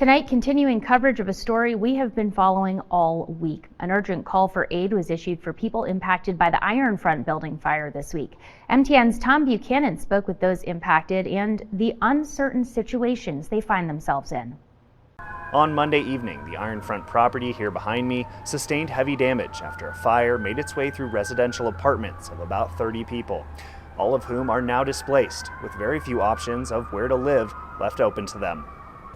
Tonight, continuing coverage of a story we have been following all week. An urgent call for aid was issued for people impacted by the Iron Front building fire this week. MTN's Tom Buchanan spoke with those impacted and the uncertain situations they find themselves in. On Monday evening, the Iron Front property here behind me sustained heavy damage after a fire made its way through residential apartments of about 30 people, all of whom are now displaced, with very few options of where to live left open to them.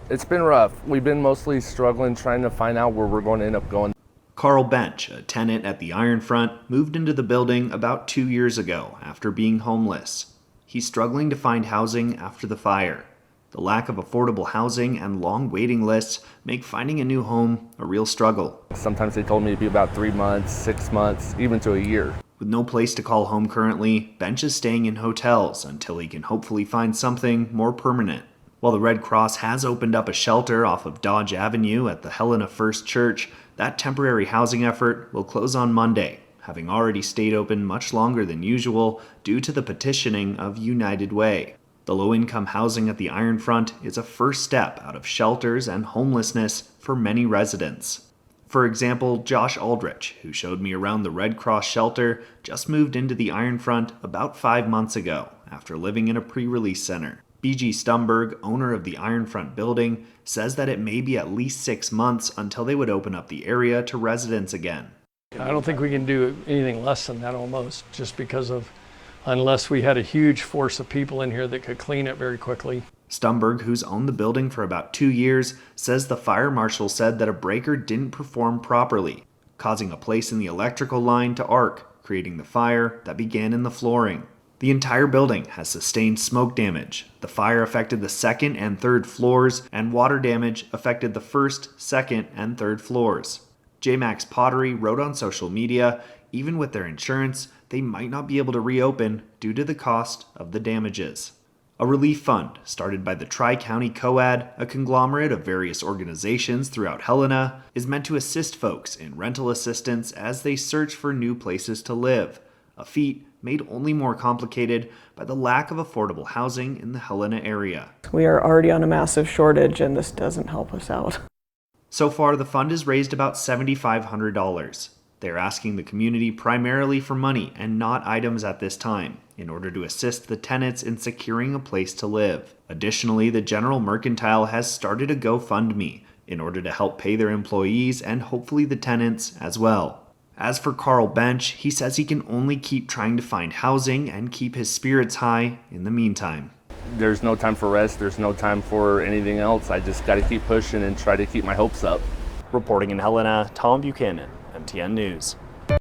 It's been rough. We've been mostly struggling trying to find out where we're going to end up going. Carl Bench, a tenant at the Iron Front, moved into the building about 2 years ago after being homeless. He's struggling to find housing after the fire. The lack of affordable housing and long waiting lists make finding a new home a real struggle. Sometimes they told me it'd be about 3 months, 6 months, even to a year. With no place to call home currently, Bench is staying in hotels until he can hopefully find something more permanent. While the Red Cross has opened up a shelter off of Dodge Avenue at the Helena First Church, that temporary housing effort will close on Monday, having already stayed open much longer than usual due to the petitioning of United Way. The low-income housing at the Iron Front is a first step out of shelters and homelessness for many residents. For example, Josh Aldrich, who showed me around the Red Cross shelter, just moved into the Iron Front about 5 months ago after living in a pre-release center. B.G. Stumberg, owner of the Iron Front building, says that it may be at least 6 months until they would open up the area to residents again. I don't think we can do anything less than that almost, just because of, unless we had a huge force of people in here that could clean it very quickly. Stumberg, who's owned the building for about 2 years, says the fire marshal said that a breaker didn't perform properly, causing a place in the electrical line to arc, creating the fire that began in the flooring. The entire building has sustained smoke damage. The fire affected the second and third floors, and water damage affected the first, second, and third floors. J-Max Pottery wrote on social media, even with their insurance, they might not be able to reopen due to the cost of the damages. A relief fund, started by the Tri-County COAD, a conglomerate of various organizations throughout Helena, is meant to assist folks in rental assistance as they search for new places to live, a feat made only more complicated by the lack of affordable housing in the Helena area. We are already on a massive shortage, and this doesn't help us out. So far, the fund has raised about $7,500. They're asking the community primarily for money and not items at this time, in order to assist the tenants in securing a place to live. Additionally, the General Mercantile has started a GoFundMe in order to help pay their employees and hopefully the tenants as well. As for Carl Bench, he says he can only keep trying to find housing and keep his spirits high in the meantime. There's no time for rest. There's no time for anything else. I just got to keep pushing and try to keep my hopes up. Reporting in Helena, Tom Buchanan, MTN News.